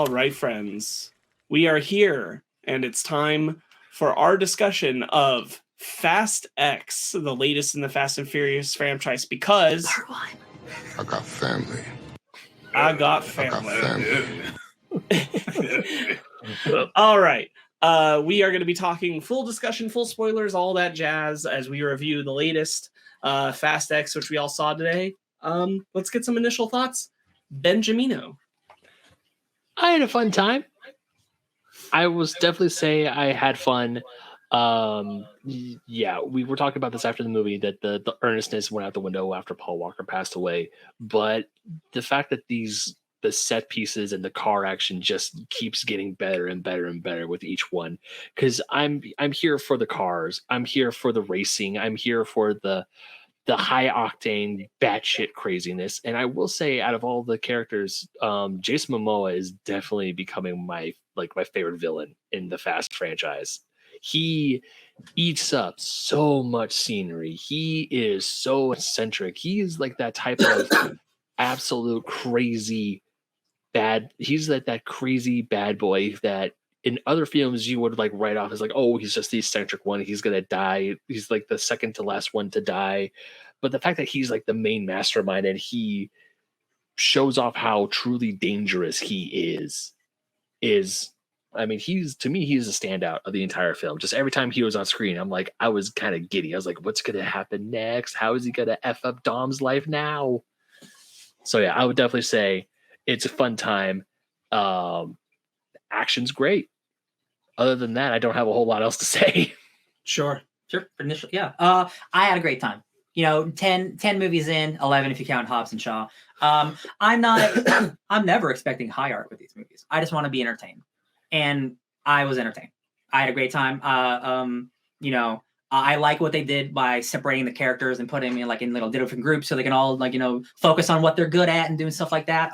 All right, friends, we are here, and it's time for our discussion of Fast X, the latest in the Fast and Furious franchise, because Part one. I got family. I got family. family. All right. We are going to be talking full discussion, full spoilers, all that jazz as we review the latest Fast X, which we all saw today. Let's get some initial thoughts. Benjamino. I had a fun time. I was definitely say I had fun. Yeah, we were talking about this after the movie that the earnestness went out the window after Paul Walker passed away. But the fact that the set pieces and the car action just keeps getting better and better and better with each one. Because I'm here for the cars. I'm here for the racing. I'm here for the high octane batshit craziness. And I will say, out of all the characters, Jason Momoa is definitely becoming my favorite villain in the Fast franchise. He eats up so much scenery. He is so eccentric. He is like that type of absolute crazy bad. He's like that crazy bad boy that in other films you would like write off as like, oh, he's just the eccentric one. He's gonna die. He's like the second to last one to die. But the fact that he's like the main mastermind and he shows off how truly dangerous he is, I mean, he's a standout of the entire film. Just every time he was on screen, I'm like, I was kind of giddy. I was like, what's gonna happen next? How is he gonna F up Dom's life now? So yeah, I would definitely say it's a fun time. Action's great. Other than that, I don't have a whole lot else to say. Sure. Initially, yeah. I had a great time. 10 movies in, 11 if you count Hobbs and Shaw. I'm never expecting high art with these movies. I just want to be entertained. And I was entertained. I had a great time. I like what they did by separating the characters and putting them in little different groups so they can all focus on what they're good at and doing stuff like that.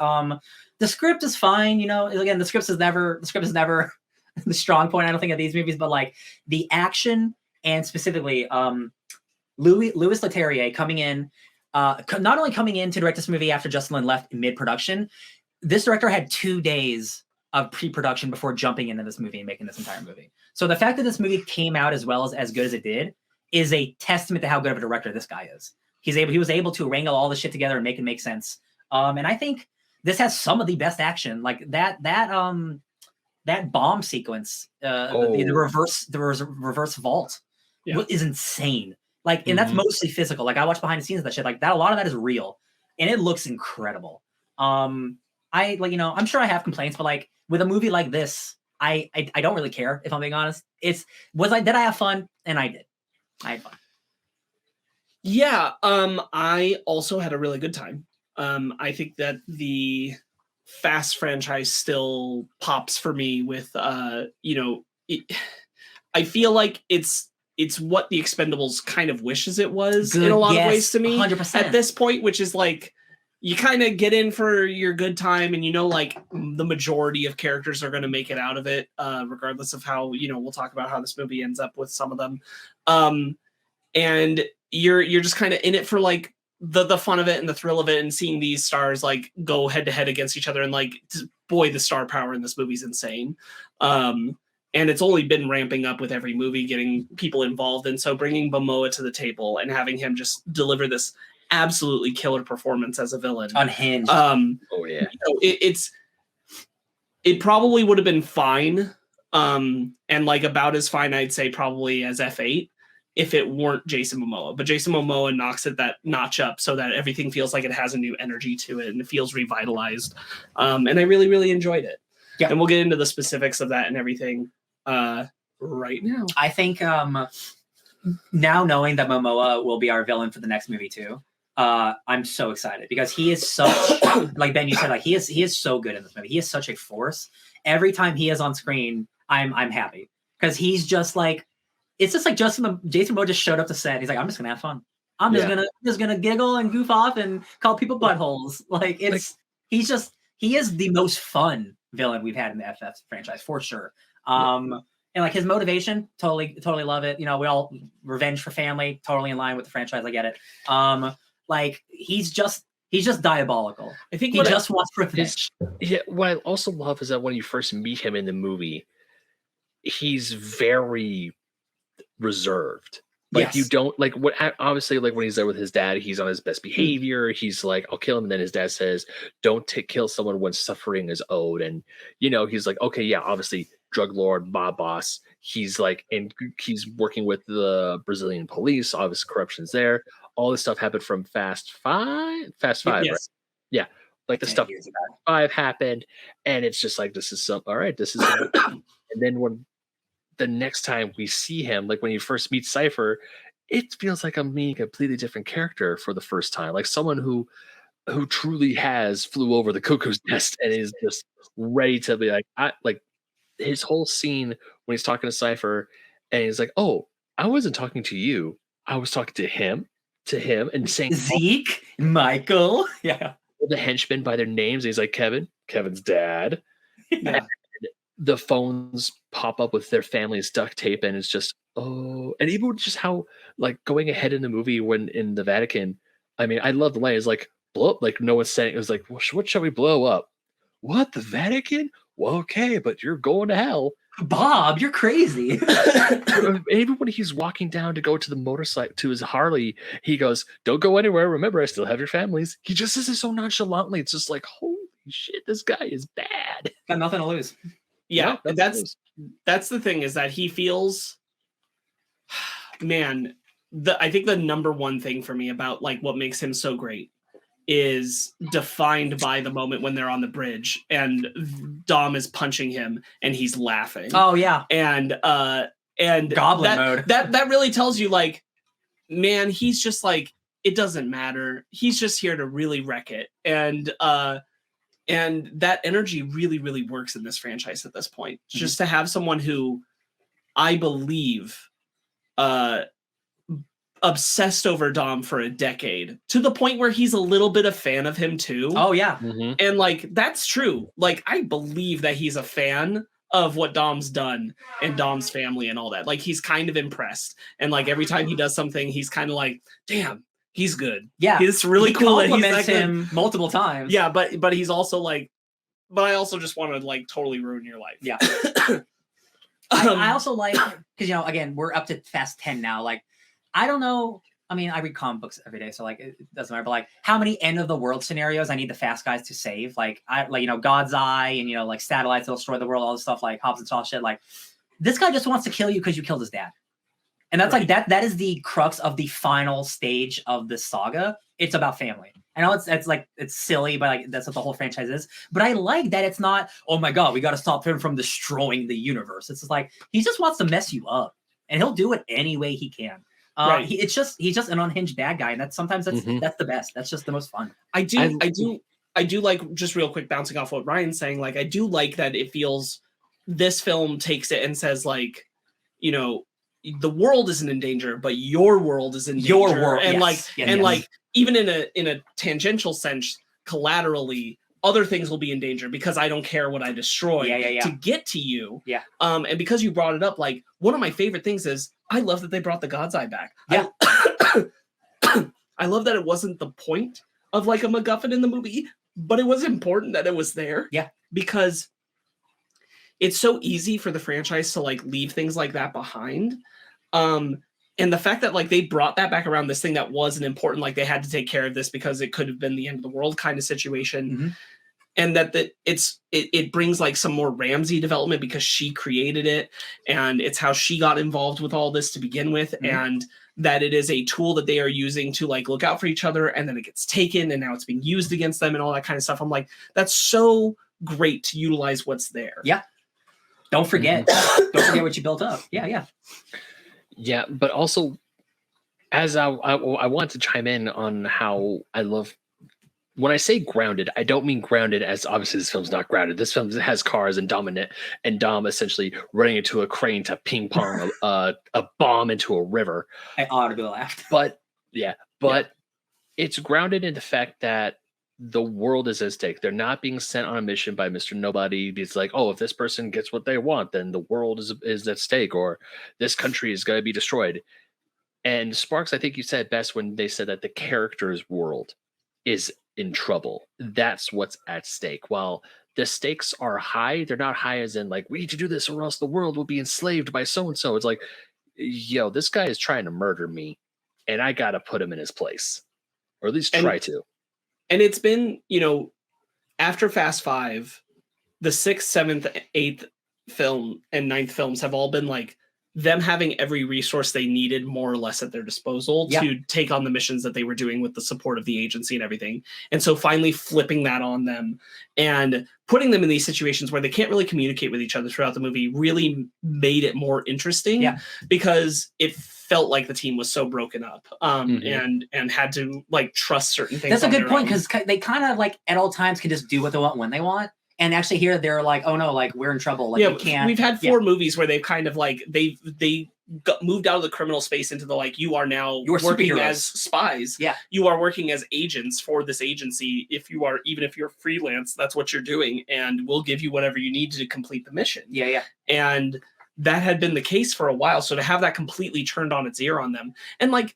The script is fine. Again, the script is never the strong point, I don't think, of these movies, but like the action and specifically Louis Leterrier coming in, not only coming in to direct this movie after Justin Lin left in mid-production, this director had 2 days of pre-production before jumping into this movie and making this entire movie. So the fact that this movie came out as good as it did is a testament to how good of a director this guy is. He was able to wrangle all this shit together and make it make sense. And I think this has some of the best action, like that bomb sequence, the reverse vault is insane. And that's mostly physical. Like I watched behind the scenes of that shit. Like that, a lot of that is real, and it looks incredible. I'm sure I have complaints, but like with a movie like this, I don't really care, if I'm being honest. Did I have fun? And I did. I had fun. Yeah, I also had a really good time. I think that the Fast franchise still pops for me with, I feel like it's what the Expendables kind of wishes it was in a lot of ways to me 100%. At this point, which is like, you kind of get in for your good time and like the majority of characters are going to make it out of it, regardless of how, we'll talk about how this movie ends up with some of them. And you're just kind of in it for like the fun of it and the thrill of it and seeing these stars like go head to head against each other. And like, boy, the star power in this movie is insane. And it's only been ramping up with every movie, getting people involved. And so bringing Momoa to the table and having him just deliver this absolutely killer performance as a villain. Unhinged. It probably would have been fine. And like about as fine, I'd say probably as F8 if it weren't Jason Momoa. But Jason Momoa knocks it that notch up so that everything feels like it has a new energy to it and it feels revitalized. And I really, really enjoyed it. Yeah. And we'll get into the specifics of that and everything right now. I think now knowing that Momoa will be our villain for the next movie too, I'm so excited because he is such like Ben, you said, like he is so good in this movie. He is such a force. Every time he is on screen, I'm happy because he's just like, it's just like Jason Momoa just showed up to set. He's like, I'm just gonna have fun. I'm just gonna giggle and goof off and call people buttholes. Like he is the most fun villain we've had in the FF franchise for sure. And like his motivation, totally love it. We all revenge for family, totally in line with the franchise. I get it. Like he's just He's just diabolical. I think He just wants privilege. What I also love is that when you first meet him in the movie, he's very reserved. Like you Yes. don't like what obviously like when he's there with his dad, he's on his best behavior. He's like, I'll kill him. And then his dad says, don't kill someone when suffering is owed. And he's like, okay, yeah, obviously drug lord, mob boss. He's like, and he's working with the Brazilian police. Obviously corruption's there. All this stuff happened from Fast Five, yes. right? Yeah. Like the 10 stuff years ago. 5 happened. And it's just like, this is all right. This is, and then when the next time we see him, like when you first meet Cypher, it feels like I'm meeting a completely different character for the first time. Like someone who truly has flew over the cuckoo's nest and is just ready to be like his whole scene when he's talking to Cypher and he's like, oh, I wasn't talking to you. I was talking to him and saying Zeke, Michael. Yeah. all the henchmen by their names. And he's like, Kevin's dad. Yeah. The phones pop up with their family's duct tape, and it's just and even just how like going ahead in the movie when in the Vatican, I mean, I love the line. It's like blow up, like no one's saying it was like, what shall we blow up? What, the Vatican? Well, okay, but you're going to hell. Bob, you're crazy. Even when he's walking down to go to the motorcycle to his Harley, he goes, "Don't go anywhere. Remember, I still have your families." He just says it so nonchalantly. It's just like, holy shit, this guy is bad. Got nothing to lose. Yeah, No, that's the thing is that he feels, man, I think the number one thing for me about like what makes him so great is defined by the moment when they're on the bridge and Dom is punching him and he's laughing. Oh yeah. And Goblin mode. That really tells you like, man, he's just like, it doesn't matter. He's just here to really wreck it. And that energy really, really works in this franchise at this point. Mm-hmm. Just to have someone who I believe obsessed over Dom for a decade to the point where he's a little bit a fan of him too. Oh yeah. Mm-hmm. And like, that's true. Like, I believe that he's a fan of what Dom's done and Dom's family and all that. Like, he's kind of impressed. And like, every time he does something, he's kind of like, damn, he's good. Yeah. It's really cool. He compliments him multiple times. Yeah. But he's also like, but I also just want to like totally ruin your life. Yeah. I also like, because, again, we're up to Fast 10 now. Like, I don't know. I mean, I read comic books every day, so like it doesn't matter. But like, how many end of the world scenarios I need the Fast guys to save? Like, God's Eye and like satellites that'll destroy the world, all this stuff like Hobbs and Shaw shit. Like, this guy just wants to kill you because you killed his dad, and that's right. Like that is the crux of the final stage of this saga. It's about family. I know it's silly, but like that's what the whole franchise is. But I like that it's not, oh my god, we got to stop him from destroying the universe. It's just like he just wants to mess you up, and he'll do it any way he can. Right. He's just an unhinged bad guy, and that's the best. That's just the most fun. I do like, just real quick, bouncing off what Ryan's saying. Like, I do like that it feels this film takes it and says like, the world isn't in danger, but your world is in danger. Your world, and like even in a tangential sense, collaterally, other things will be in danger because I don't care what I destroy to get to you. Yeah. And because you brought it up, like one of my favorite things is I love that they brought the God's Eye back. Yeah. I love that it wasn't the point of like a MacGuffin in the movie, but it was important that it was there. Yeah. Because it's so easy for the franchise to like leave things like that behind. And the fact that like they brought that back around, this thing that wasn't important, like they had to take care of this because it could have been the end of the world kind of situation. Mm-hmm. And that it brings like some more Ramsey development because she created it and it's how she got involved with all this to begin with. Mm-hmm. And that it is a tool that they are using to like look out for each other, and then it gets taken and now it's being used against them and all that kind of stuff. I'm like, that's so great to utilize what's there. Yeah. Don't forget. Don't forget what you built up. Yeah. Yeah. Yeah. But also, as I want to chime in on how I love, when I say grounded, I don't mean grounded as obviously this film's not grounded. This film has cars and Dom essentially running into a crane to ping pong a bomb into a river. I audibly laughed. But it's grounded in the fact that the world is at stake. They're not being sent on a mission by Mr. Nobody. It's like, oh, if this person gets what they want, then the world is at stake, or this country is going to be destroyed. And Sparkz, I think you said best when they said that the character's world is in trouble. That's what's at stake. While the stakes are high, they're not high as in like, we need to do this or else the world will be enslaved by so and so. It's like, yo, this guy is trying to murder me and I gotta put him in his place. Or at least try to. And it's been, after Fast Five, the 6th, 7th, 8th film and 9th films have all been like them having every resource they needed more or less at their disposal to take on the missions that they were doing with the support of the agency and everything. And so finally flipping that on them and putting them in these situations where they can't really communicate with each other throughout the movie really made it more interesting because it felt like the team was so broken up and had to like trust certain things. That's a good point, because they kind of like at all times can just do what they want when they want. And actually here they're like, oh no, like we're in trouble. Like we can't. We've had 4 movies where they've kind of like they got moved out of the criminal space into the like, you are now working as spies. Yeah. You are working as agents for this agency. Even if you're freelance, that's what you're doing. And we'll give you whatever you need to complete the mission. Yeah. Yeah. And that had been the case for a while. So to have that completely turned on its ear on them, and like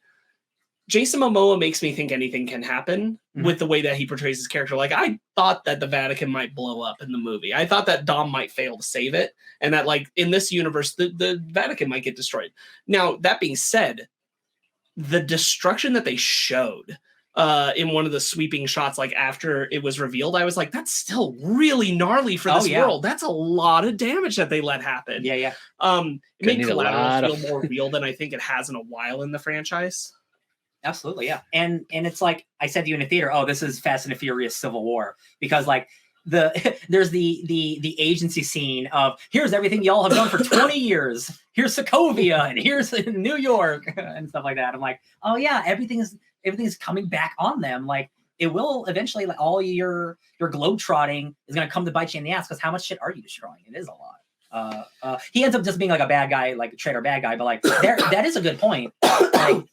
Jason Momoa makes me think anything can happen with the way that he portrays his character. Like, I thought that the Vatican might blow up in the movie. I thought that Dom might fail to save it. And that, like, in this universe, the Vatican might get destroyed. Now, that being said, the destruction that they showed in one of the sweeping shots, like, after it was revealed, I was like, that's still really gnarly for this world. That's a lot of damage that they let happen. Yeah, yeah. It made Collateral feel more real than I think it has in a while in the franchise. Absolutely, yeah. And it's like I said to you in the theater, oh, this is Fast and the Furious Civil War, because like there's the agency scene of here's everything y'all have done for 20 years. Here's Sokovia and here's New York and stuff like that. I'm like, oh yeah, everything is coming back on them. Like it will eventually, like all your globetrotting is gonna come to bite you in the ass, because how much shit are you destroying? It is a lot. He ends up just being like a bad guy, like a traitor bad guy, but like that is a good point. Like,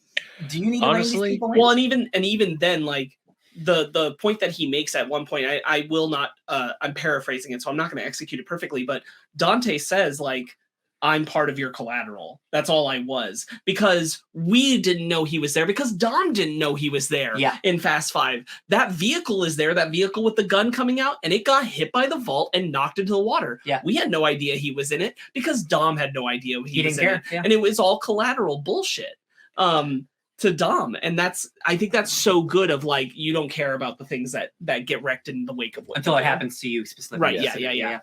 do you need to these people in? Well, and even then, like the point that he makes at one point, I will not. I'm paraphrasing it, so I'm not going to execute it perfectly. But Dante says, like, I'm part of your collateral. That's all I was, because we didn't know he was there, because Dom didn't know he was there. Yeah. In Fast 5, that vehicle is there, that vehicle with the gun coming out, and it got hit by the vault and knocked into the water. Yeah. We had no idea he was in it because Dom had no idea he was in it. Yeah. And it was all collateral bullshit. To Dom, and I think that's so good of like, you don't care about the things that get wrecked in the wake of what until it happens to you specifically. Right. Yeah.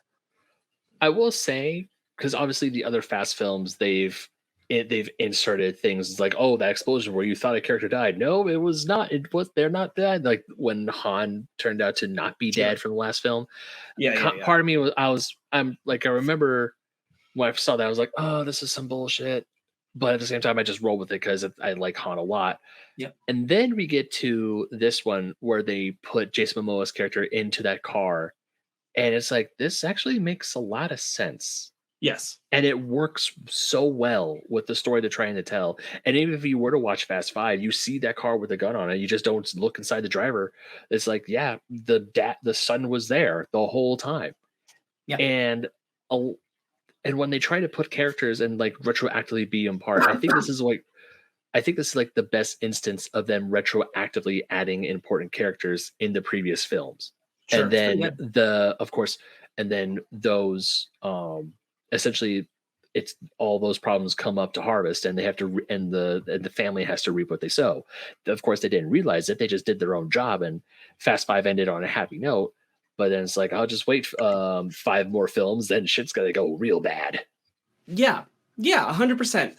I will say, because obviously the other Fast films, they've inserted things like, oh, that explosion where you thought a character died. No, it was not. They're not dead. Like when Han turned out to not be dead from the last film. Part of me was, I remember when I saw that, I was like, oh, this is some bullshit. But at the same time, I just roll with it because I like Han a lot. Yep. And then we get to this one where they put Jason Momoa's character into that car. And it's like, this actually makes a lot of sense. Yes. And it works so well with the story they're trying to tell. And even if you were to watch Fast 5, you see that car with a gun on it. You just don't look inside the driver. It's like, yeah, the son was there the whole time. Yeah. And when they try to put characters and like retroactively be in part, I think this is like the best instance of them retroactively adding important characters in the previous films. Sure, and then those essentially it's all those problems come up to harvest, and they have to and the family has to reap what they sow. Of course, they didn't realize it. They just did their own job, and Fast 5 ended on a happy note. But then it's like, I'll just wait 5 more films, then shit's gonna go real bad. Yeah, 100%.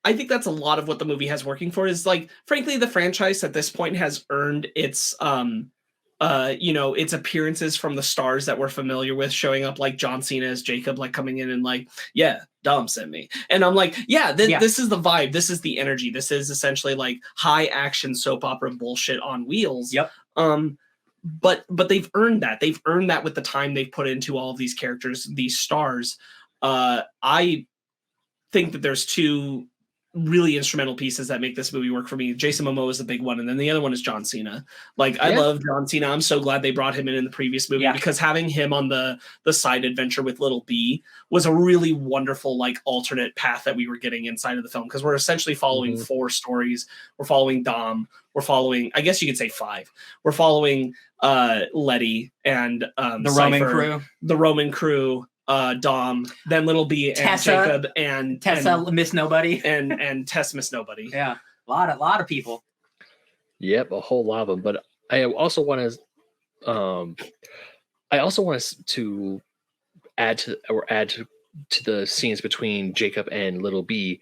I think that's a lot of what the movie has working for, is like, frankly, the franchise at this point has earned its its appearances from the stars that we're familiar with showing up, like John Cena as Jacob, like coming in and like, yeah, Dom sent me. And I'm like, this is the vibe. This is the energy. This is essentially like high action soap opera bullshit on wheels. Yep. But they've earned that. They've earned that with the time they've put into all of these characters, these stars. I think that there's two really instrumental pieces that make this movie work for me. Jason Momoa is the big one, and then the other one is John Cena. Like, I love John Cena. I'm so glad they brought him in the previous movie because having him on the side adventure with Little B was a really wonderful, like, alternate path that we were getting inside of the film, because we're essentially following 4 stories. We're following Dom. We're following, I guess you could say 5. We're following Letty and the Roman crew, Dom, then Little B, and Tessa, Jacob, and Tessa, Miss Nobody, and Tess, Miss Nobody. Yeah, a lot of people. Yep, a whole lot of them. But I also want to add to the scenes between Jacob and Little B.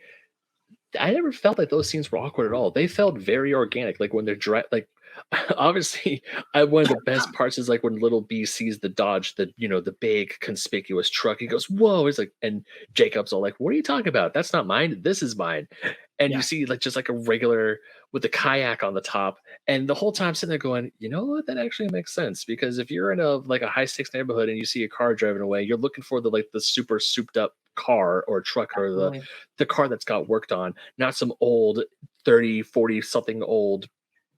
I never felt like those scenes were awkward at all. They felt very organic. Like when they're obviously, one of the best parts is like when Little B sees the Dodge, the big conspicuous truck. He goes, "Whoa!" He's like, and Jacob's all like, "What are you talking about? That's not mine. This is mine." And you see like just like a regular with the kayak on the top, and the whole time sitting there going, "You know what? That actually makes sense, because if you're in a high stakes neighborhood and you see a car driving away, you're looking for the super souped up car or truck or the car that's got worked on, not some old 30, 40 something old."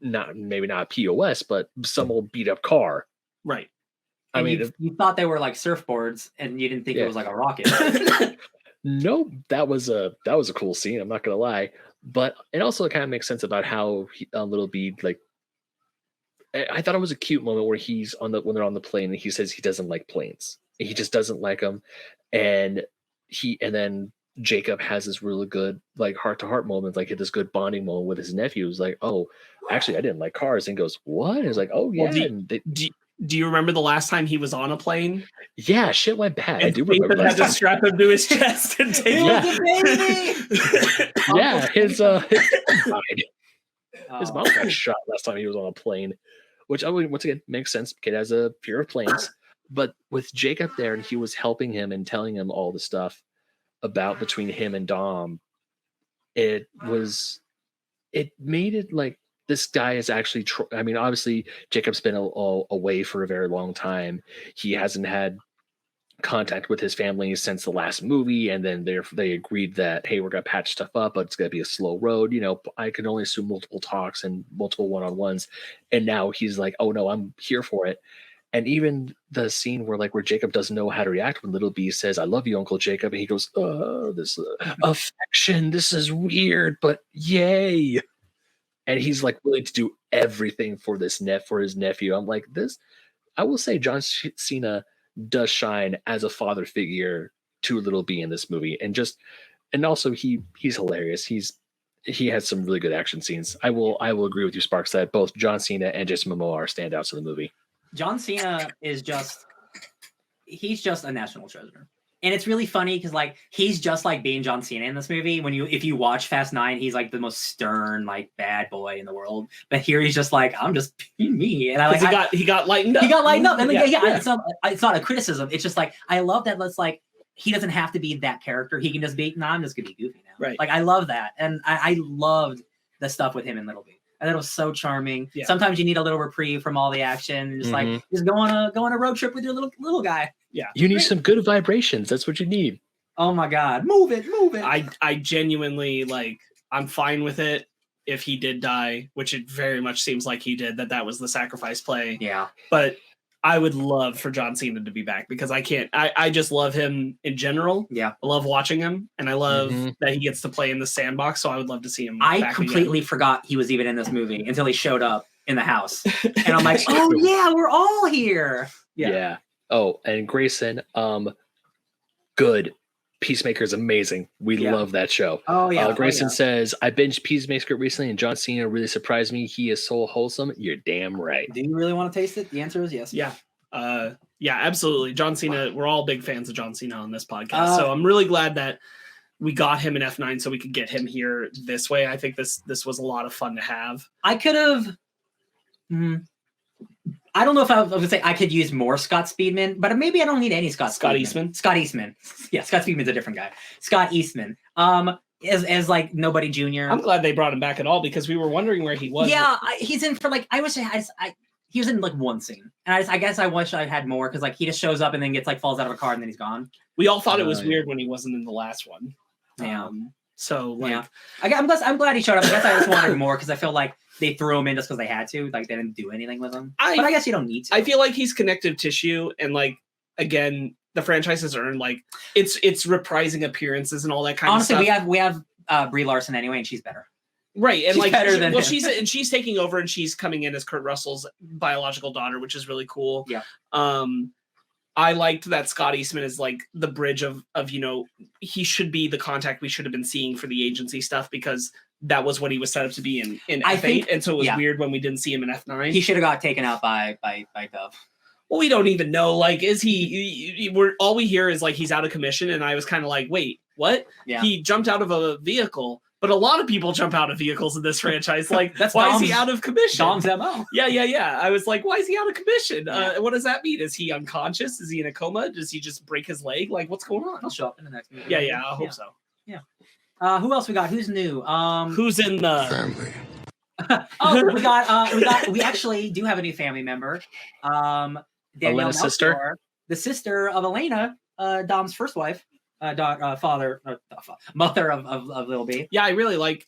Maybe not a POS, but some old beat up car. Right. I mean, you thought they were like surfboards, and you didn't think it was like a rocket. No, that was a cool scene. I'm not gonna lie, but it also kind of makes sense about how Little B, like, I thought it was a cute moment where he's when they're on the plane and he says he doesn't like planes. He just doesn't like them, and then Jacob has this really good like heart-to-heart moment, like this good bonding moment with his nephew. Who's like, "Oh, actually, I didn't like cars," and goes, "What?" And he's like, "Oh yeah." Well, do you remember the last time he was on a plane? Yeah, shit went bad. And I do remember. Had to strap him to his chest and take Yeah, his mom got shot last time he was on a plane, which once again makes sense. Kid has a fear of planes, but with Jacob there, and he was helping him and telling him all the stuff about between him and Dom, it made it like this guy is actually I mean, obviously Jacob's been away for a very long time. He hasn't had contact with his family since the last movie, and then they agreed that, hey, we're gonna patch stuff up, but it's gonna be a slow road. I can only assume multiple talks and multiple one-on-ones, and now he's like, oh no, I'm here for it. And even the scene where Jacob doesn't know how to react when Little B says, "I love you, Uncle Jacob," and he goes, "Oh, this affection, this is weird, but yay!" And he's like willing to do everything for his nephew. I'm like, this. I will say, John Cena does shine as a father figure to Little B in this movie, and also he's hilarious. He has some really good action scenes. I will agree with you, Sparkz, that both John Cena and Jason Momoa are standouts in the movie. John Cena is he's just a national treasure. And it's really funny because he's just like being John Cena in this movie. If you watch Fast 9, he's like the most stern, bad boy in the world. But here he's just like, I'm just being me. And he got lightened up. He got lightened up. And it's not a criticism. It's just I love that he doesn't have to be that character. He can just be, I'm just gonna be goofy now. Right. I love that. And I loved the stuff with him in Little B. I thought it was so charming. Yeah. Sometimes you need a little reprieve from all the action. Just just go on a road trip with your little guy. Yeah. You need some good vibrations. That's what you need. Oh my God. Move it. I genuinely I'm fine with it if he did die, which it very much seems like he did, that was the sacrifice play. Yeah. But I would love for John Cena to be back, because I just love him in general. Yeah. I love watching him, and I love that he gets to play in the sandbox. So I would love to see him. I completely forgot he was even in this movie until he showed up in the house. And I'm like, oh yeah, we're all here. Yeah. Oh, and Grayson, good. Peacemaker's amazing. We love that show. Oh yeah. Grayson says, I binged Peacemaker recently, and John Cena really surprised me. He is so wholesome. You're damn right. Do you really want to taste it? The answer is yes. Yeah. Yeah, absolutely. John Cena, we're all big fans of John Cena on this podcast. So I'm really glad that we got him in F9 so we could get him here this way. I think this was a lot of fun to have. I could have I don't know if I was going to say I could use more Scott Speedman, but maybe I don't need any Scott Eastman. Scott Eastman. Yeah, Scott Speedman's a different guy. Scott Eastman. As Nobody Jr. I'm glad they brought him back at all, because we were wondering where he was. Yeah, he's in for I wish he was in one scene, and I guess I wish I had more, because he just shows up and then gets falls out of a car and then he's gone. We all thought it was weird when he wasn't in the last one. Yeah. So like, Yeah. I'm glad he showed up. I guess I just wanted more because I feel like they threw him in just because they had to. Like they didn't do anything with him. But I guess you don't need to. I feel like he's connective tissue, and like again, the franchise has earned like it's reprising appearances and all that kind of stuff. Honestly, we have Brie Larson anyway, and she's better. Right, and she's like better than him. she's taking over, and she's coming in as Kurt Russell's biological daughter, which is really cool. Yeah. I liked that Scott Eastman is like the bridge of he should be the contact we should have been seeing for the agency stuff, because that was what he was set up to be in F8, and so it was weird when we didn't see him in F9. He should have got taken out by Dove. Well, we don't even know. Like, is we're all we hear is like he's out of commission, and I was kind of like, wait, what? Yeah. He jumped out of a vehicle. But a lot of people jump out of vehicles in this franchise. Like, That's why is he out of commission? Dom's MO. Yeah. I was like, why is he out of commission? Yeah. What does that mean? Is he unconscious? Is he in a coma? Does he just break his leg? Like, what's going on? He'll show up in the next movie. Yeah, I hope so. Yeah. Who else we got? Who's new? Who's in the family? we actually do have a new family member. Danielle Elena's sister? Melchior, the sister of Elena, Dom's first wife. Mother of Lil B. Yeah, I really like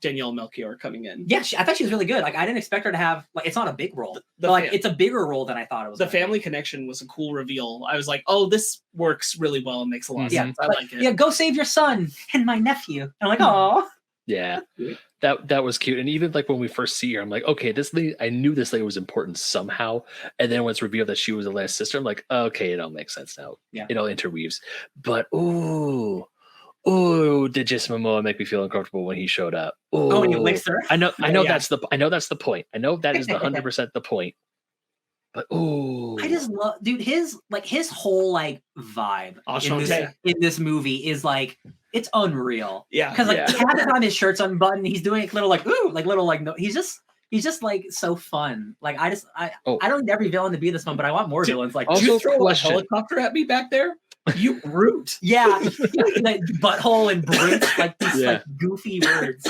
Danielle Melchior coming in. Yeah, I thought she was really good. Like, I didn't expect her to have like, it's not a big role, but like it's a bigger role than I thought it was. The family connection was a cool reveal. I was like, oh, this works really well and makes a lot of sense. I like it. Yeah, go save your son and my nephew. And I'm like, oh. Yeah, that was cute. And even like when we first see her, I'm like, okay, this lady, I knew this lady was important somehow. And then when it's revealed that she was Elena's sister, I'm like, okay, it all makes sense now. Yeah, it all interweaves. But ooh, did Jason Momoa make me feel uncomfortable when he showed up? Ooh. Oh, when he licks her. I know that's the point. I know that is the 100% the point. But ooh, I just love, dude. His whole like vibe in this movie is like, it's unreal. Yeah, because like half the time his shirt's unbuttoned, he's doing little like ooh, like little like no. He's just like so fun. Like I don't need every villain to be this fun, but I want more villains. Like, did you throw a helicopter at me back there? You brute. Yeah, like butthole and brute, like these like goofy words.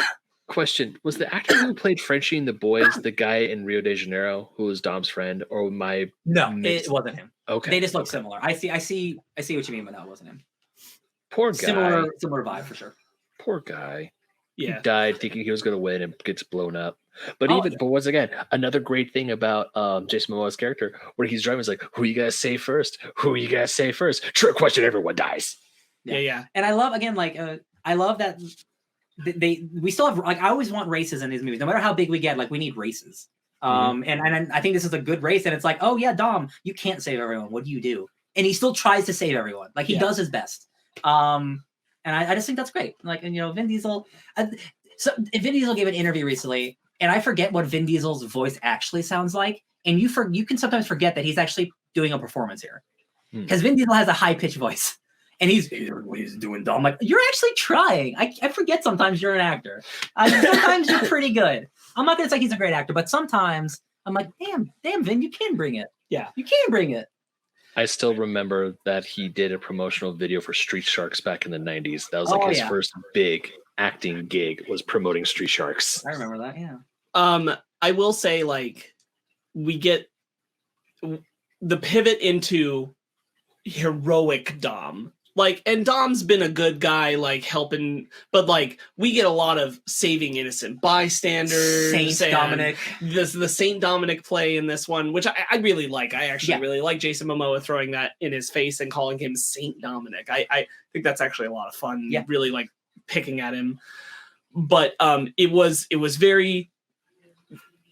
Question: was the actor who played Frenchie in The Boys the guy in Rio de Janeiro who was Dom's friend, or No, it wasn't him. Okay, they just look similar. I see what you mean, but no, it wasn't him. Poor guy. Similar vibe for sure. Poor guy. Yeah, he died thinking he was going to win and gets blown up. But but once again, another great thing about Jason Momoa's character, where he's driving, is like, who you guys save first? Who you guys save first? Trick question, everyone dies. Yeah. And I love again, like I love that we still have, like, I always want races in these movies, no matter how big we get. Like, we need races. And I think this is a good race, and it's like, oh yeah, Dom, you can't save everyone. What do you do? And he still tries to save everyone. Like, he does his best. And I just think that's great. Like, and Vin Diesel. So Vin Diesel gave an interview recently, and I forget what Vin Diesel's voice actually sounds like. And you can sometimes forget that he's actually doing a performance here, because Vin Diesel has a high pitched voice, and he's doing Dom. Like, you're actually trying. I forget sometimes you're an actor. Sometimes you're pretty good. I'm not gonna say he's a great actor, but sometimes I'm like, damn, Vin, you can bring it. Yeah, you can bring it. I still remember that he did a promotional video for Street Sharks back in the 90s. That was like his first big acting gig, was promoting Street Sharks. I remember that, yeah. I will say, like, we get the pivot into heroic Dom. Like, and Dom's been a good guy, like, helping, but like, we get a lot of saving innocent bystanders. Saint Dominic. The Saint Dominic play in this one, which I really like. I actually really like Jason Momoa throwing that in his face and calling him Saint Dominic. I think that's actually a lot of fun. Yeah. Really like picking at him. But it was very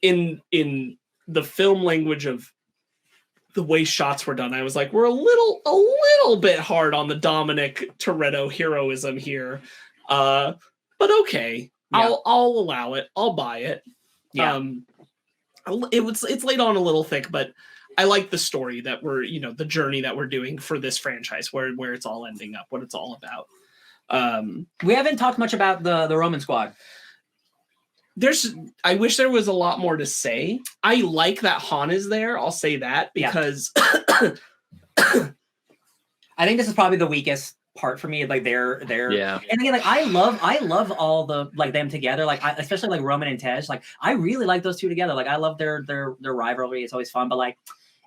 in the film language of the way shots were done. I was like, we're a little bit hard on the Dominic Toretto heroism here. But okay. Yeah. I'll allow it. I'll buy it. Yeah. It's laid on a little thick, but I like the story that we're, the journey that we're doing for this franchise, where it's all ending up, what it's all about. We haven't talked much about the Roman Squad. I wish there was a lot more to say. I like that Han is there. I'll say that, because I think this is probably the weakest part for me. Like they're and again, like I love all the, like, them together. Like especially like Roman and Tej. Like I really like those two together. Like I love their rivalry. It's always fun. But like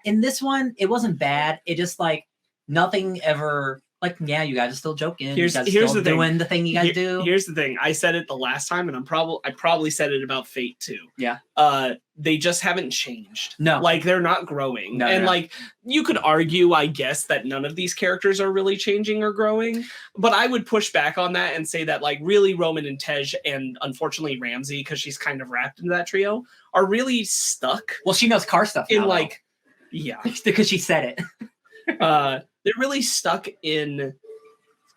in this one, it wasn't bad. It just, like, nothing ever, like, yeah, you guys are still joking. Here's you guys the still thing. doing the thing you guys do. Here's the thing. I said it the last time, and I probably said it about Fate too. Yeah. They just haven't changed. No. Like they're not growing. No, and no. like you could argue, I guess, that none of these characters are really changing or growing. But I would push back on that and say that like really Roman and Tej and unfortunately Ramsey, because she's kind of wrapped into that trio, are really stuck Well, she knows car stuff in now, like yeah. because she said it. They're really stuck in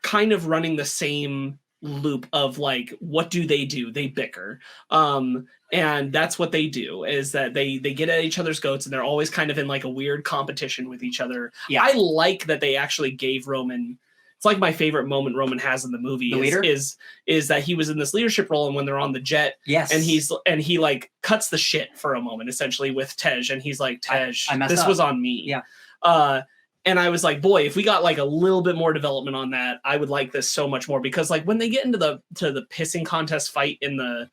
kind of running the same loop of like, what do? They bicker. And that's what they do, is that they get at each other's goats, and they're always kind of in like a weird competition with each other. Yeah. I like that they actually gave Roman, it's like my favorite moment Roman has in the movie The leader? is that he was in this leadership role, and when they're on the jet, Yes. and he like cuts the shit for a moment essentially with Tej, and he's like, Tej, I messed this up. was on me. Yeah. And I was like, boy, if we got like a little bit more development on that, I would like this so much more, because like when they get into the pissing contest fight in the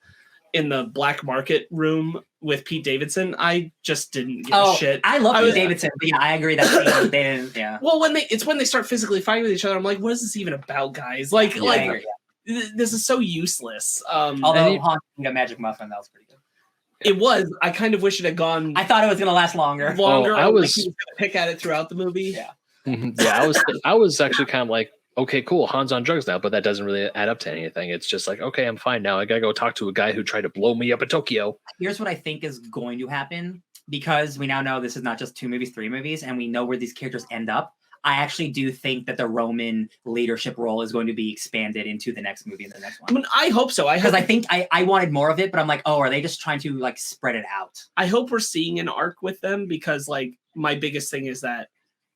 black market room with Pete Davidson, I just didn't give a shit. I love Pete Davidson, but yeah, I agree that they didn't. Yeah. Well, when they start physically fighting with each other, I'm like, what is this even about, guys? Like, Yeah, I agree, this is so useless. Although Han got Magic Muffin, that was pretty good. It was. I kind of wish it had gone I thought it was gonna last longer. I was like he was gonna pick at it throughout the movie. Yeah. Yeah, I was actually kind of like, okay, cool, Han's on drugs now, but that doesn't really add up to anything. It's just like, okay, I'm fine now. I gotta go talk to a guy who tried to blow me up in Tokyo. Here's what I think is going to happen, because we now know this is not just 2 movies, 3 movies, and we know where these characters end up. I actually do think that the Roman leadership role is going to be expanded into the next movie and the next one. I mean, I hope so. Because I think I wanted more of it, but I'm like, oh, are they just trying to like spread it out? I hope we're seeing an arc with them, because like my biggest thing is that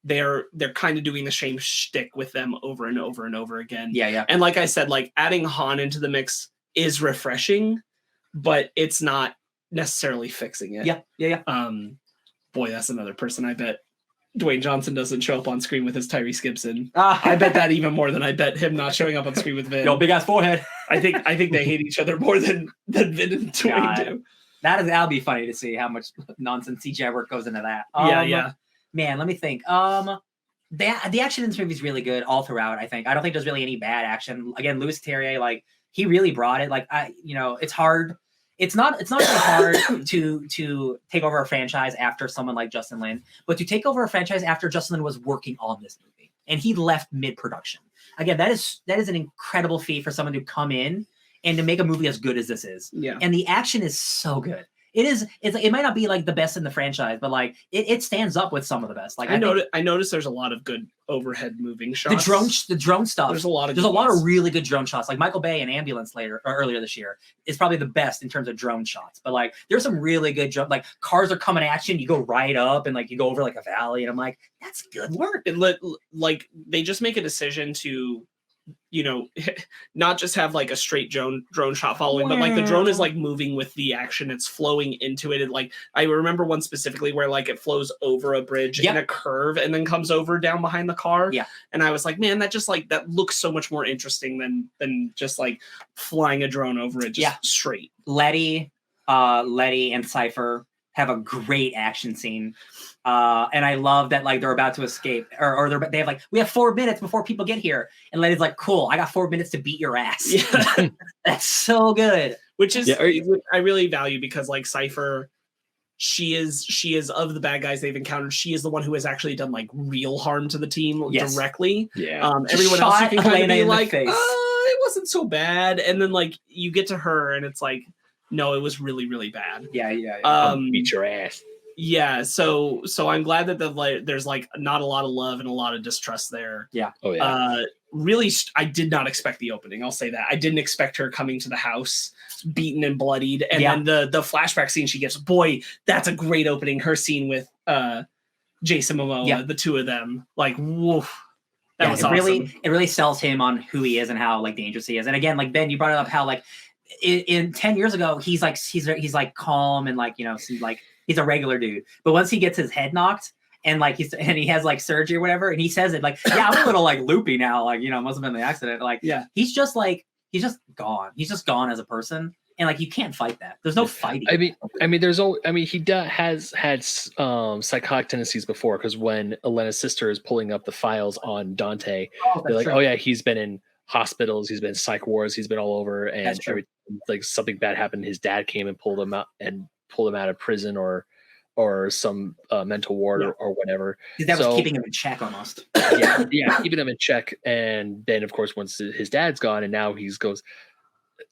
they're kind of doing the same shtick with them over and over and over again. Yeah, yeah. And like I said, like adding Han into the mix is refreshing, but it's not necessarily fixing it. Yeah, yeah, yeah. Boy, that's another person I bet Dwayne Johnson doesn't show up on screen with his Tyrese Gibson. I I bet that even more than I bet him not showing up on screen with Vin. Yo, big ass forehead. I think they hate each other more than Vin and Dwayne God. do. That'll be funny to see how much nonsense CGI work goes into that. Yeah. Man, let me think. The action in this movie is really good all throughout. I don't think there's really any bad action. Again, Louis Leterrier, like he really brought it. Like it's hard. It's not really hard to take over a franchise after someone like Justin Lin, but to take over a franchise after Justin Lin was working on this movie and he left mid-production. Again, that is an incredible feat for someone to come in and to make a movie as good as this is. Yeah. And the action is so good. It might not be like the best in the franchise, but like it stands up with some of the best. Like I noticed there's a lot of good overhead moving shots. the drone stuff. There's a lot of really good drone shots. Like Michael Bay in Ambulance earlier this year is probably the best in terms of drone shots. But like there's some really good like cars are coming at you and you go right up and like you go over like a valley and I'm like, that's good work. Like they just make a decision to, not just have like a straight drone shot following, but like the drone is like moving with the action. It's flowing into it. And like I remember one specifically where like it flows over a bridge in a curve and then comes over down behind the car. Yeah. And I was like, man, that just like that looks so much more interesting than just like flying a drone over it just straight. Letty and Cypher have a great action scene. And I love that like they're about to escape or they have like, we have 4 minutes before people get here. And Letty's like, cool, I got 4 minutes to beat your ass. Yeah. That's so good. Which is I really value, because like Cypher, she is of the bad guys they've encountered, she is the one who has actually done like real harm to the team directly. Yeah. Everyone else you can kind of be like, it it wasn't so bad. And then like you get to her and it's like, no, it was really, really bad. Yeah. Beat your ass. Yeah, so I'm glad that there's like not a lot of love and a lot of distrust there. Yeah. Oh yeah. Really, I did not expect the opening. I'll say that. I didn't expect her coming to the house beaten and bloodied, and then the flashback scene she gives. Boy, that's a great opening. Her scene with Jason Momoa, the two of them, like woof. That was awesome. It really sells him on who he is and how like dangerous he is. And again, like Ben, you brought it up how like in 10 years ago he's like calm and like he's a regular dude. But once he gets his head knocked and like he has like surgery or whatever, and he says it like, yeah, I'm a little like loopy now, like must have been the accident. Like he's just gone. He's just gone as a person. and like you can't fight that. There's no fighting. He has had psychotic tendencies before, because when Elena's sister is pulling up the files on Dante, they're like, oh yeah, he's been in hospitals, he's been in psych wards, he's been all over, and like something bad happened, his dad came and pulled him out of prison or some mental ward or whatever. That was keeping him in check almost. yeah, keeping him in check. And then of course once his dad's gone and now he goes.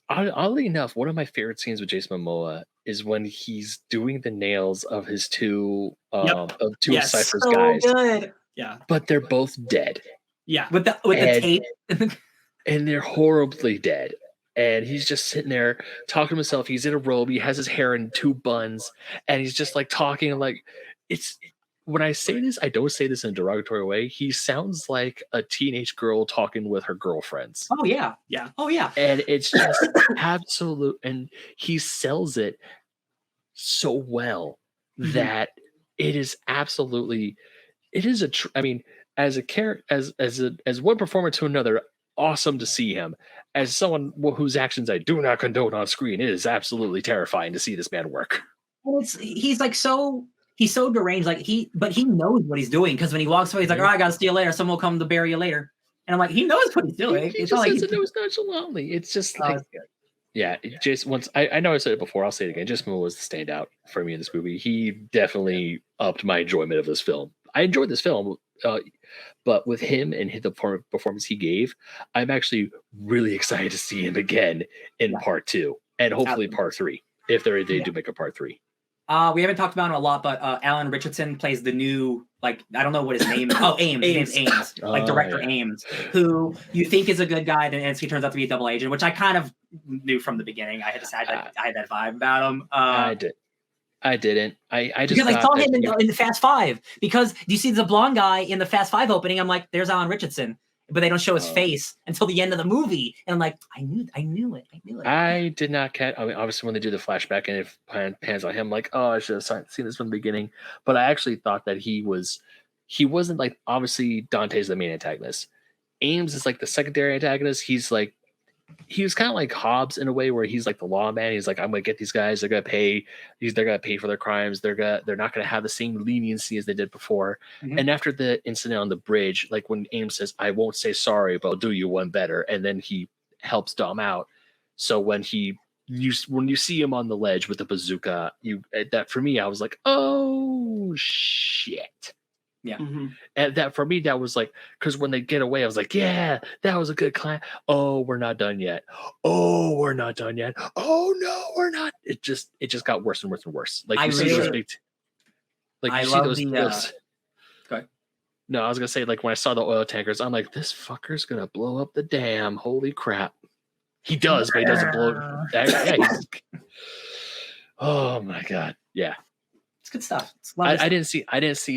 Oddly enough, one of my favorite scenes with Jason Momoa is when he's doing the nails of his two of Cypher's guys. Good. Yeah, but they're both dead. Yeah, with the tape, and they're horribly dead. And he's just sitting there talking to himself. He's in a robe. He has his hair in 2 buns, and he's just like talking like it's. When I say this, I don't say this in a derogatory way. He sounds like a teenage girl talking with her girlfriends. Oh yeah. Oh yeah. And it's just absolute. And he sells it so well that it is absolutely. It is as a character, as one performer to another, awesome to see him. As someone whose actions I do not condone on screen, it is absolutely terrifying to see this man work. He's so deranged, but he knows what he's doing, because when he walks away, he's like, "Oh, I gotta see you later. Someone will come to bury you later." And I'm like, he knows what he's doing. He just says it nonchalantly. It's just like, yeah. Just once I know I said it before, I'll say it again. Just Momoa was the standout for me in this movie. He definitely upped my enjoyment of this film. I enjoyed this film, but with him and the performance he gave, I'm actually really excited to see him again in part 2 and hopefully part 3 if they do make a part 3. We haven't talked about him a lot, but Alan Richardson plays the new, I don't know what his name is. Oh, Ames. His name's Ames. Director Ames, who you think is a good guy, and he turns out to be a double agent, which I kind of knew from the beginning. I had that vibe about him. I didn't. I just because I saw him in the Fast Five. Because do you see the blonde guy in the Fast Five opening? I'm like, there's Alan Richardson. But they don't show his face until the end of the movie, and I'm like, I knew it. I did not catch. I mean, obviously, when they do the flashback and it pans on him, like, oh, I should have seen this from the beginning. But I actually thought that he wasn't like, obviously Dante's the main antagonist. Ames is like the secondary antagonist. He was kind of like Hobbs in a way, where he's like the lawman. He's like, I'm gonna get these guys. They're gonna pay. They're gonna pay for their crimes. They're not gonna have the same leniency as they did before. Mm-hmm. And after the incident on the bridge, like when Ames says, "I won't say sorry, but I'll do you one better," and then he helps Dom out. So when you see him on the ledge with the bazooka, that for me, I was like, oh shit. Yeah. Mm-hmm. And that for me, that was like, because when they get away, I was like, yeah, that was a good climb. Oh, we're not done yet. Oh, we're not done yet. Oh no, we're not. It just got worse and worse and worse. Like I love those. Go ahead. No, I was gonna say, like when I saw the oil tankers, I'm like, this fucker's gonna blow up the dam. Holy crap. He does, but he doesn't blow it. Oh my god. Yeah. It's good stuff. I didn't see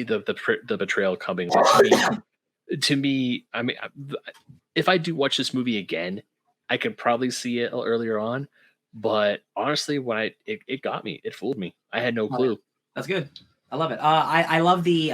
the betrayal coming. To me, I mean, if I do watch this movie again, I could probably see it earlier on. But honestly, when it got me, it fooled me. I had no clue. That's good. I love it. I love the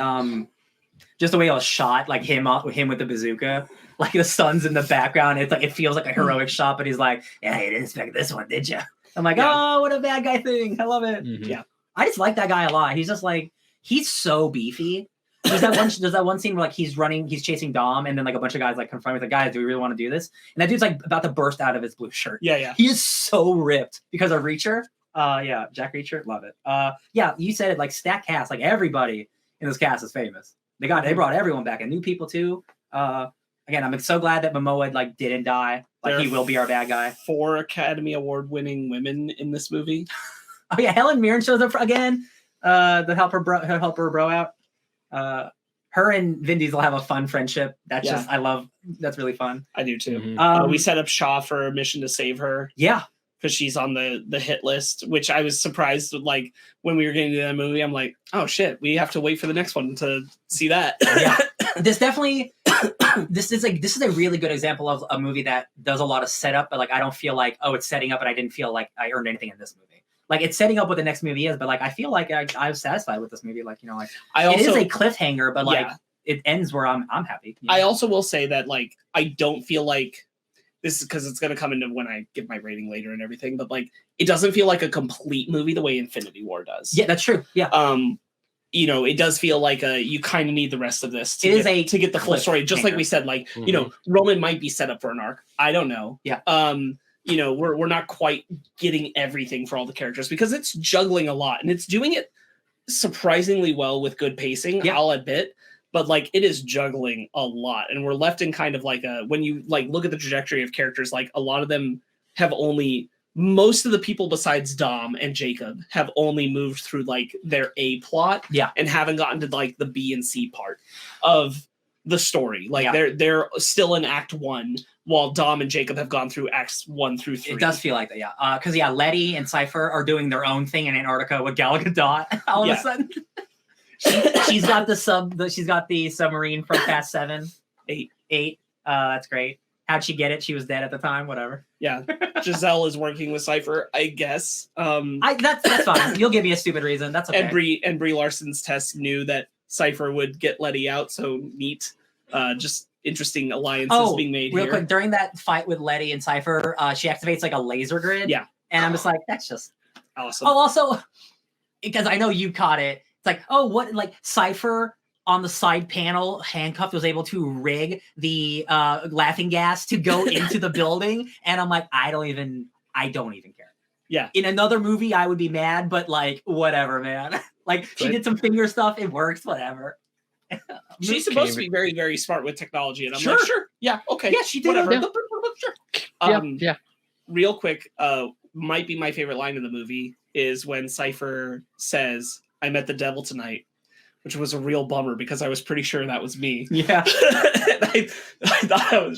just the way it was shot, like him with the bazooka, like the sun's in the background. It's like it feels like a heroic shot, but he's like, yeah, you didn't expect this one, did you? I'm like, oh, what a bad guy thing. I love it. Mm-hmm. Yeah. I just like that guy a lot. He's just like, he's so beefy. There's that one scene where like he's chasing Dom, and then like a bunch of guys like confront him with, guys, do we really want to do this? And that dude's like about to burst out of his blue shirt. Yeah. He is so ripped because of Reacher. Jack Reacher, love it. Yeah, you said it, like stacked cast, like everybody in this cast is famous. They brought everyone back and new people too. Again, I'm so glad that Momoa like didn't die. Like he will be our bad guy. 4 Academy Award winning women in this movie. Oh yeah, Helen Mirren shows up again to help her bro out. Her and Vin Diesel have a fun friendship. That's that's really fun. I do too. Mm-hmm. We set up Shaw for a mission to save her. Yeah. Because she's on the hit list, which I was surprised with, like when we were getting to that movie, I'm like, oh shit, we have to wait for the next one to see that. Yeah. This is a really good example of a movie that does a lot of setup, but like I don't feel like, oh, it's setting up, and I didn't feel like I earned anything in this movie. Like it's setting up what the next movie is, but like I feel like I was satisfied with this movie. Like, you know, like it is a cliffhanger, but like it ends where I'm happy. You know? I also will say that like I don't feel like this is because it's going to come into when I give my rating later and everything, but like it doesn't feel like a complete movie the way Infinity War does. Yeah, that's true. Yeah. You know, it does feel like you kind of need the rest of this to get the full story. Just like we said, like, you know, Roman might be set up for an arc. I don't know. Yeah. You know, we're not quite getting everything for all the characters because it's juggling a lot and it's doing it surprisingly well with good pacing. Yeah. I'll admit, but like it is juggling a lot, and we're left in kind of like when you like look at the trajectory of characters, like a lot of them have most of the people besides Dom and Jacob have only moved through like their A plot, and haven't gotten to like the B and C part of the story. Like they're still in Act 1, while Dom and Jacob have gone through Acts 1 through 3. It does feel like that, yeah. Because Letty and Cypher are doing their own thing in Antarctica with Gal Gadot. All of a sudden, she's got she's got the submarine from Fast 7, 8. That's great. How'd she get it? She was dead at the time. Whatever. Yeah, Giselle is working with Cypher, I guess. That's fine. You'll give me a stupid reason. That's okay. And Brie Larson's test knew that Cypher would get Letty out, so neat. Just interesting alliances being made real here. Quick, during that fight with Letty and Cypher, she activates like a laser grid. Yeah, and I'm just like, that's just awesome. Oh, also, because I know you caught it. It's like, oh, what like Cypher on the side panel, handcuffed, was able to rig the laughing gas to go into the building, and I'm like, I don't even care. Yeah. In another movie, I would be mad, but like, whatever, man. Like, she did some finger stuff, it works, whatever. She's supposed to be very, very smart with technology, and I'm like, sure, yeah, okay, yeah, she did, whatever, sure. Yeah. Real quick, might be my favorite line in the movie is when Cypher says, "I met the devil tonight," which was a real bummer because I was pretty sure that was me. Yeah. I thought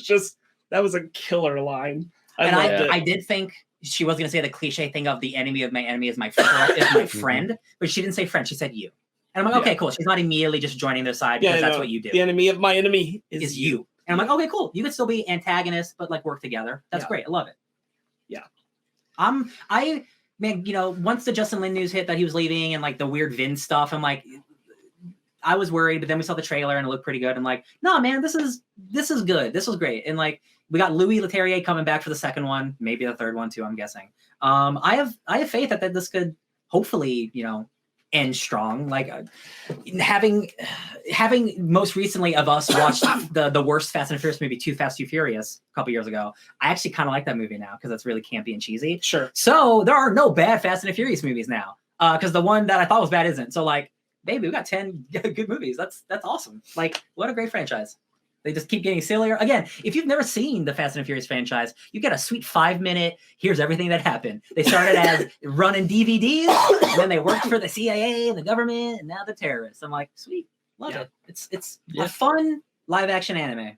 that was a killer line. I did think she was going to say the cliche thing of the enemy of my enemy is my friend, but she didn't say friend. She said you. And I'm like, okay, cool. She's not immediately just joining their side because that's what you do. The enemy of my enemy is you. And I'm like, okay, cool. You can still be antagonists, but like work together. That's great. I love it. Yeah. Man, you know, once the Justin Lin news hit that he was leaving and like the weird Vin stuff, I'm like, I was worried, but then we saw the trailer and it looked pretty good. I'm like, no, man, this is good. This was great. And like, we got Louis Leterrier coming back for the second one, maybe the third one too, I'm guessing. I have faith that this could hopefully, you know, end strong. Like having most recently of us watched the worst Fast and Furious movie, Too Fast, Too Furious, a couple years ago. I actually kind of like that movie now because it's really campy and cheesy. Sure. So there are no bad Fast and Furious movies now because the one that I thought was bad isn't. So like, baby, we got 10 good movies. That's awesome. Like, what a great franchise. They just keep getting sillier. Again, if you've never seen the Fast and Furious franchise, you get a sweet 5-minute, here's everything that happened. They started as running DVDs, then they worked for the CIA and the government, and now the terrorists. I'm like, sweet, love it. It's a fun live action anime.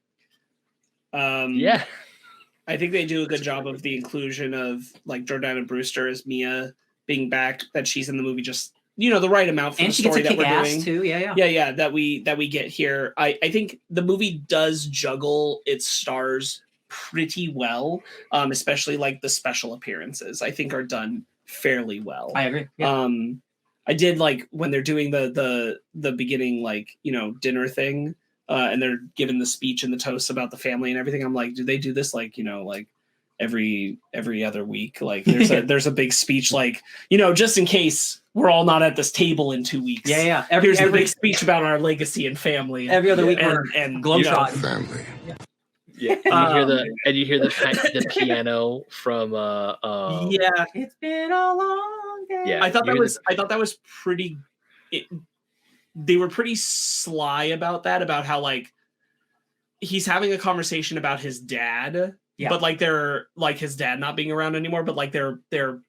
I think they do a good job of the inclusion of like Jordana Brewster as Mia being back, that she's in the movie just, you know, the right amount for the story that we're doing. Too. Yeah. That we get here. I think the movie does juggle its stars pretty well, especially like the special appearances. I think are done fairly well. I agree. Yeah. I did like when they're doing the beginning, like, you know, dinner thing, and they're giving the speech and the toast about the family and everything. I'm like, do they do this like, you know, like every other week? Like there's a big speech, like, you know, just in case we're all not at this table in 2 weeks. Yeah. Here's a big speech about our legacy and family. Every other week and globetrotting. Family. Yeah. And you hear the piano from It's been a long day. Yeah, I thought that was pretty. They were pretty sly about that, about how like he's having a conversation about his dad, but like they're like his dad not being around anymore, but like they're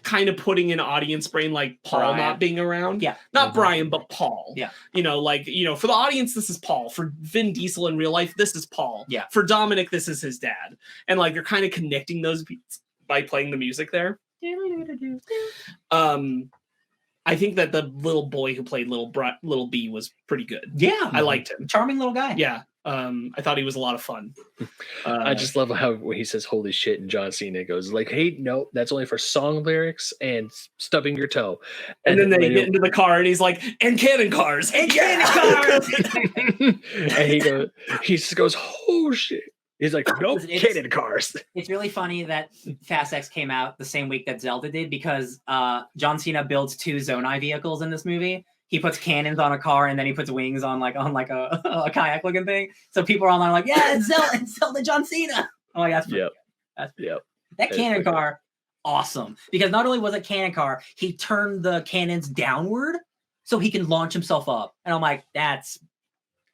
kind of putting in audience brain like Paul Brian not being around. Yeah. Not Brian, but Paul. Yeah. You know, like, you know, for the audience, this is Paul. For Vin Diesel in real life, this is Paul. Yeah. For Dominic, this is his dad. And like, they're kind of connecting those beats by playing the music there. I think that the little boy who played little B was pretty good. Yeah. I liked him. Charming little guy. Yeah. I thought he was a lot of fun. I just love how when he says "holy shit" and John Cena goes like, "Hey, no, that's only for song lyrics and stubbing your toe." And then they get into the car and he's like, "And cannon cars, and cannon cars." And he just goes, "Oh shit." He's like, nope, cannon cars. It's really funny that Fast X came out the same week that Zelda did because John Cena builds 2 Zonai vehicles in this movie. He puts cannons on a car and then he puts wings on like a kayak looking thing. So people are online like, yeah, it's Zelda John Cena. Oh, like, that's pretty good. That's pretty good. That cannon car, awesome. Because not only was it cannon car, he turned the cannons downward so he can launch himself up. And I'm like, that's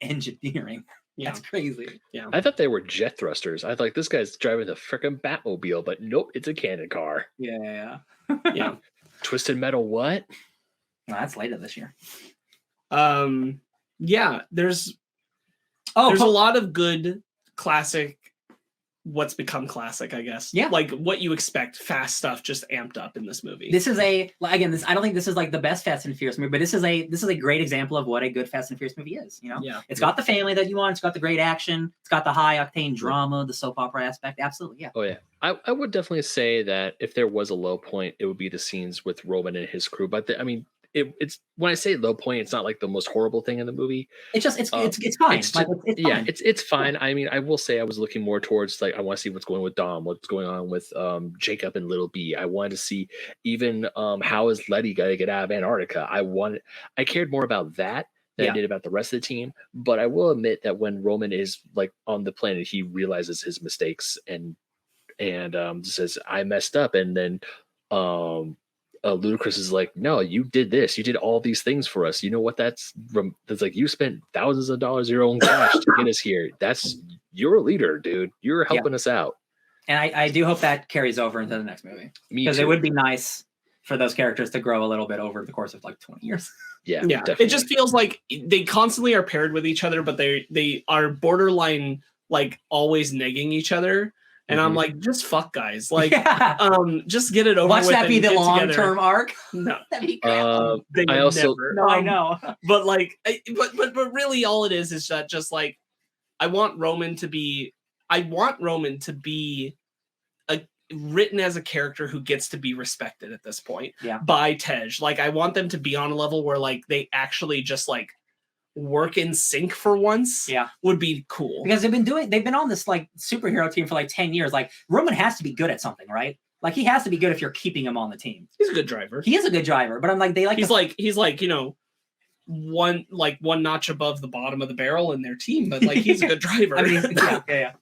engineering. Yeah. That's crazy. Yeah. I thought they were jet thrusters. I thought this guy's driving the freaking Batmobile, but nope, it's a cannon car. Yeah. Yeah. Twisted Metal, what? No, that's later this year. Yeah, there's a lot of good classic, what's become classic, I guess. Yeah. Like what you expect, fast stuff just amped up in this movie. This is I don't think this is like the best Fast and Furious movie, but this is a great example of what a good Fast and Furious movie is, you know? Yeah. It's got the family that you want, it's got the great action, it's got the high octane drama, the soap opera aspect. Absolutely, yeah. Oh yeah. I would definitely say that if there was a low point, it would be the scenes with Roman and his crew. But it's when I say low point, it's not like the most horrible thing in the movie. It's just it's fine. It's fine. It's fine. I mean, I will say I was looking more towards like I want to see what's going with Dom, what's going on with Jacob and Little B. I wanted to see even how is Letty gonna get out of Antarctica. I cared more about that than I did about the rest of the team. But I will admit that when Roman is like on the planet, he realizes his mistakes and says I messed up, and then Ludacris is like, no, you did this. You did all these things for us. You know what? That's like you spent thousands of dollars of your own cash to get us here. You're a leader, dude. You're helping us out. And I do hope that carries over into the next movie. Because it would be nice for those characters to grow a little bit over the course of like 20 years. Yeah. Definitely. It just feels like they constantly are paired with each other, but they are borderline like always negging each other. And I'm like, just fuck, guys. Like, just get it over Watch with. Watch that be the long-term arc. No, that'd be crap. I also, no, I know. But like, but really, all it is that just like, I want Roman to be written as a character who gets to be respected at this point. Yeah. By Tej. Like, I want them to be on a level where like they actually just like work in sync for once. Would be cool, because they've been on this like superhero team for like 10 years. Like Roman has to be good at something, right? Like he has to be good if you're keeping him on the team. He's a good driver. He is a good driver, but I'm like he's like you know, one notch above the bottom of the barrel in their team, but like he's a good driver. I mean, yeah.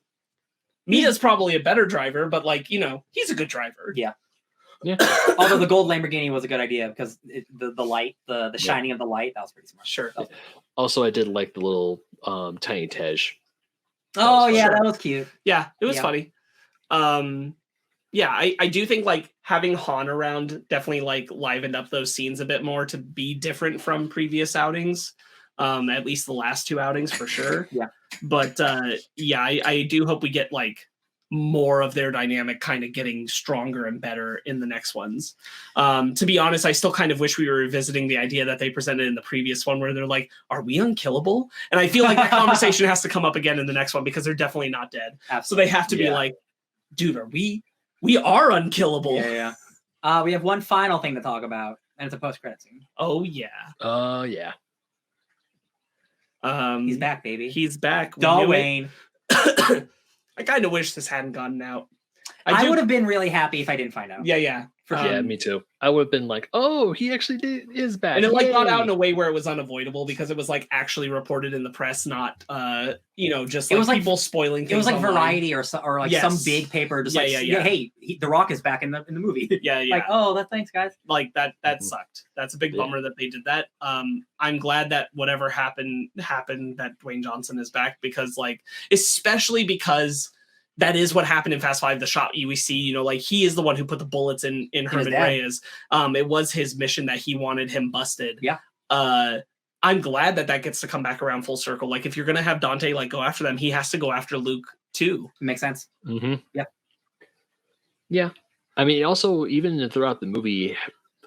Mia's probably a better driver, but like, you know, he's a good driver. Yeah. Although the gold Lamborghini was a good idea because the light, the shining of the light, that was pretty smart. Sure. Also, I did like the little tiny Tej. That was cute. Yeah, it was funny. I do think like having Han around definitely like livened up those scenes a bit more to be different from previous outings. At least the last 2 outings for sure. But I do hope we get like more of their dynamic kind of getting stronger and better in the next ones. To be honest, I still kind of wish we were revisiting the idea that they presented in the previous one where they're like, are we unkillable? And I feel like that conversation has to come up again in the next one because they're definitely not dead. Absolutely. So they have to be like, dude, we are unkillable. We have one final thing to talk about, and it's a post-credit scene. Oh yeah. He's back, baby. He's back. Dwayne. I kind of wish this hadn't gotten out. I would have been really happy if I didn't find out. Yeah. Me too. I would have been like, oh, he actually is back. And it like got out in a way where it was unavoidable because it was like actually reported in the press, not just like, it was like people spoiling things. It was like online. Variety or like some big paper just hey, The Rock is back in the movie. Like, oh, thanks guys. Like that sucked. That's a big bummer that they did that. I'm glad that whatever happened that Dwayne Johnson is back because like especially because that is what happened in Fast 5, the shot we see, you know, like he is the one who put the bullets in Herman Reyes. It was his mission that he wanted him busted. I'm glad that gets to come back around full circle. Like if you're going to have Dante like go after them, he has to go after Luke too. Makes sense. Yeah. I mean, also even throughout the movie,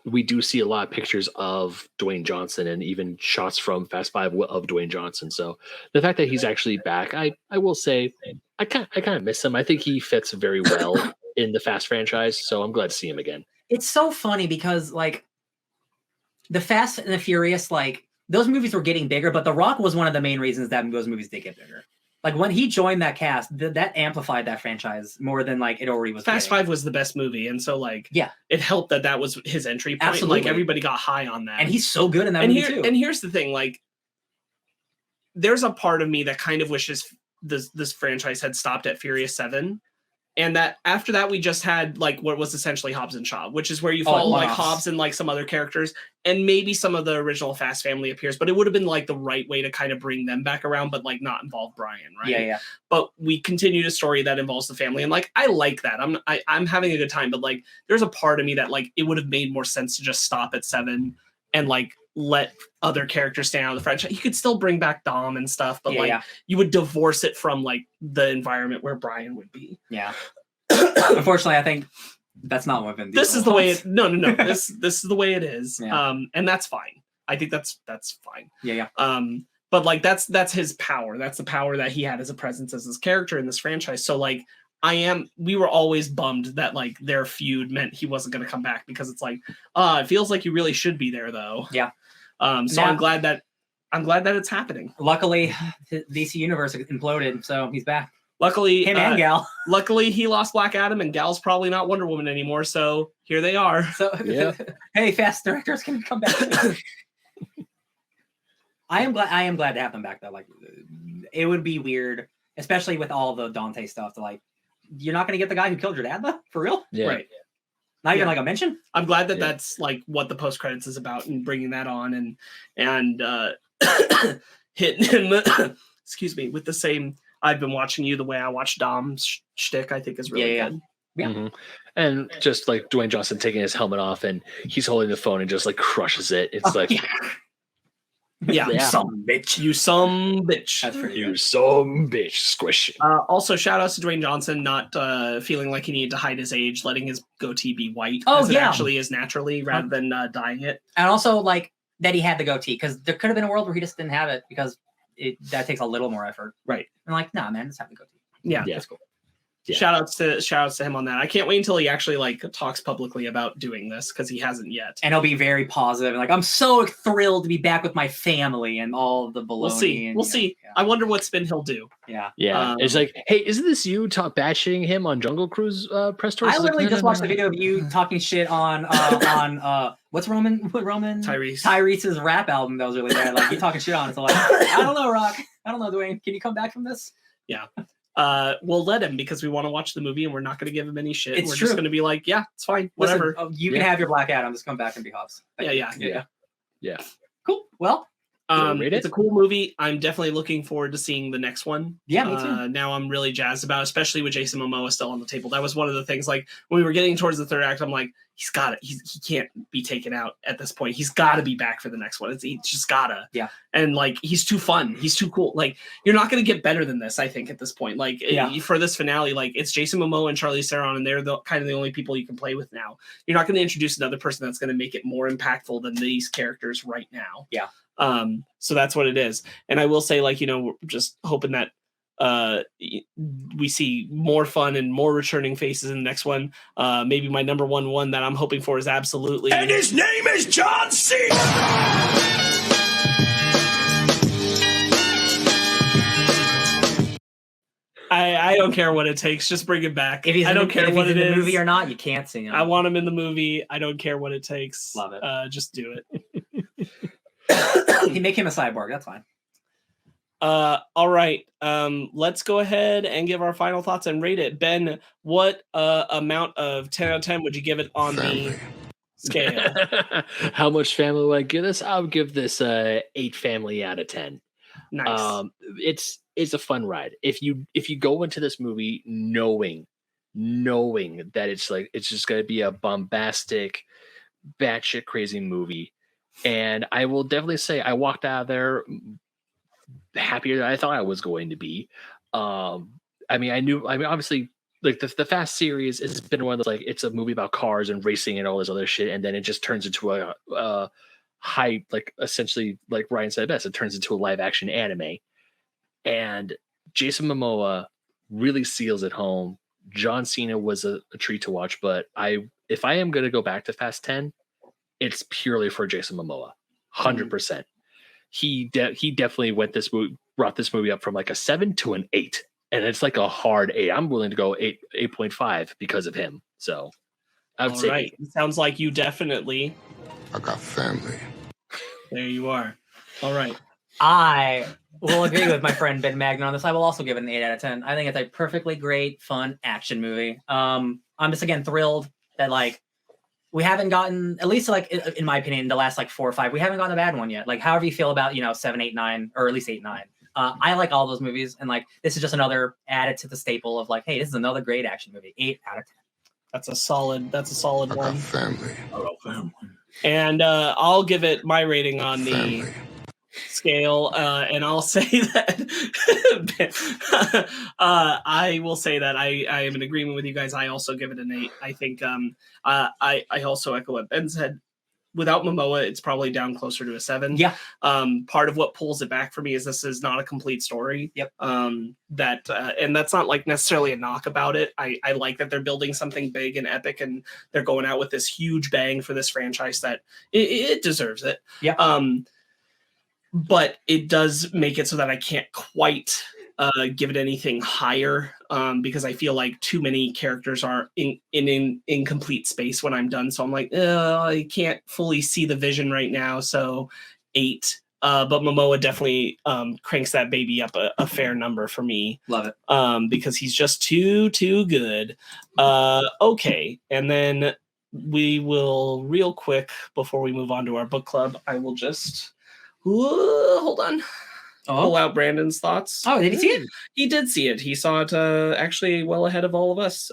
we do see a lot of pictures of Dwayne Johnson and even shots from Fast 5 of Dwayne Johnson. So the fact that he's actually back, I will say I kind of miss him. I think he fits very well in the Fast franchise. So I'm glad to see him again. It's so funny because like the Fast and the Furious, like those movies were getting bigger, but The Rock was one of the main reasons that those movies did get bigger. like when he joined that cast, that amplified that franchise more than like it already was. Fast getting. 5 was the best movie, and so like Yeah. it helped that was his entry point. Absolutely. Like everybody got high on that, And he's so good in that movie too. And here's the thing, like there's a part of me that kind of wishes this franchise had stopped at Furious 7. And that after that, we just had like what was essentially Hobbs and Shaw, which is where you follow like Hobbs and like some other characters, and maybe some of the original Fast family appears, but it would have been like the right way to kind of bring them back around, but like not involve Brian, right? Yeah. But we continued a story that involves the family, and like I like that. I'm having a good time, but like there's a part of me that like it would have made more sense to just stop at 7 and like let other characters stay out of the franchise. You could still bring back Dom and stuff, but you would divorce it from like the environment where Brian would be. Yeah. Unfortunately, I think that's not what Vin Diesel This is the way it no. This is the way it is. Yeah. And that's fine. I think that's fine. Yeah. But like that's his power. That's the power that he had as a presence as his character in this franchise. So like we were always bummed that like their feud meant he wasn't going to come back, because it's like, it feels like you really should be there though. Yeah. So I'm glad that it's happening. Luckily, DC Universe imploded, so he's back. Luckily, him and Gal. Luckily, he lost Black Adam, and Gal's probably not Wonder Woman anymore. So here they are. So hey, Fast directors can come back. I am glad to have them back though. Like, it would be weird, especially with all the Dante stuff. To like, you're not going to get the guy who killed your dad though, for real? Yeah. Right. Not even like a mention. I'm glad that that's like what the post credits is about, and bringing that on and hitting him. Excuse me, with the same. I've been watching you the way I watch Dom's shtick, I think is really good. Yeah. Mm-hmm. And just like Dwayne Johnson taking his helmet off and he's holding the phone and just like crushes it. It's Yeah. You some bitch. That's pretty you good. some bitch. Squish it. Also, shout outs to Dwayne Johnson not feeling like he needed to hide his age, letting his goatee be white as it actually is naturally, rather than dyeing it. And also like that he had the goatee, because there could have been a world where he just didn't have it, because that takes a little more effort. Right. And like, nah, man, just have the goatee. Yeah. That's cool. Yeah. Shout outs to him on that. I can't wait until he actually like talks publicly about doing this, because he hasn't yet. And he'll be very positive and like, I'm so thrilled to be back with my family and all the baloney. We'll see. Yeah. I wonder what spin he'll do. Yeah. It's like, hey, isn't this you bashing him on Jungle Cruise press tours? I literally just watched a video of you talking shit on what's Tyrese's rap album that was really bad. Like, you talking shit on it. So like, I don't know, Rock. I don't know, Dwayne. Can you come back from this? Yeah. We'll let him, because we want to watch the movie and we're not going to give him any shit. It's we're true. just going to be like, yeah, it's fine. Whatever. Listen, you can have your Black Adam. Just come back and be Hobbs. Yeah. Cool. Well, it's a cool movie. I'm definitely looking forward to seeing the next one. Yeah, me too. Now I'm really jazzed about it, especially with Jason Momoa still on the table. That was one of the things, like when we were getting towards the third act, I'm like, he's got it. He can't be taken out at this point. He's got to be back for the next one. He's just gotta. Yeah. And like, he's too fun. He's too cool. Like, you're not going to get better than this, I think, at this point. Like, for this finale, like, it's Jason Momoa and Charlize Theron, and they're the kind of the only people you can play with now. You're not going to introduce another person that's going to make it more impactful than these characters right now. Yeah. So that's what it is. And I will say, like, we're just hoping that we see more fun and more returning faces in the next one. Maybe my number one that I'm hoping for is absolutely, and his name is John Cena. I don't care what it takes. Just bring it back. If he's I don't care what it is. In the movie or not, you can't see him. I want him in the movie. I don't care what it takes. Love it. Just do it. You make him a cyborg. That's fine. All right. Let's go ahead and give our final thoughts and rate it. Ben, what amount of 10 out of 10 would you give it on the scale? How much family would I give this? I would give this 8 family out of 10. Nice. It's a fun ride. If you go into this movie knowing that it's just going to be a bombastic, batshit crazy movie, and I will definitely say I walked out of there happier than I thought I was going to be. Obviously, like the Fast series has been one of those, like, it's a movie about cars and racing and all this other shit, and then it just turns into a high, like, essentially, like Ryan said best, it turns into a live action anime. And Jason Momoa really seals it home. John Cena was a treat to watch, but if I am going to go back to Fast 10, it's purely for Jason Momoa, 100%. He definitely went this movie. brought this movie up from like a 7 to an 8. And it's like a hard 8. I'm willing to go 8.5 because of him. So I would say right. 8. It sounds like you definitely. I got family. There you are. All right. I will agree with my friend Ben Magnan on this. I will also give it an 8 out of 10. I think it's a perfectly great, fun action movie. I'm just again thrilled that like we haven't gotten, at least like in my opinion, the last like 4 or 5, we haven't gotten a bad one yet. Like however you feel about 7, 8, 9, or at least 8, 9. I like all those movies, and like this is just another added to the staple of like, hey, this is another great action movie. 8 out of 10. That's a solid I one. got family. And I'll give it my rating on the Family. scale, and I'll say that I will say that I am in agreement with you guys. I also give it an 8. I think I also echo what Ben said. Without Momoa, it's probably down closer to a 7. Yeah. Part of what pulls it back for me is this is not a complete story. Yep. And that's not like necessarily a knock about it. I like that they're building something big and epic, and they're going out with this huge bang for this franchise that it deserves it. Yeah. But it does make it so that I can't quite give it anything higher, because I feel like too many characters are in incomplete space when I'm done. So I'm like, I can't fully see the vision right now. So 8. But Momoa definitely cranks that baby up a fair number for me. Love it. Because he's just too good. Okay, and then we will real quick before we move on to our book club. I will just hold on. Pull out Brandon's thoughts. Oh, did he see it? He did see it. He saw it actually well ahead of all of us.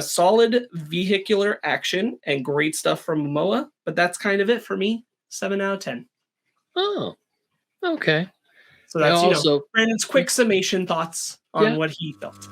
Solid vehicular action and great stuff from Momoa, but that's kind of it for me. 7 out of 10. Oh, okay. So that's also Brandon's quick summation thoughts on what he felt.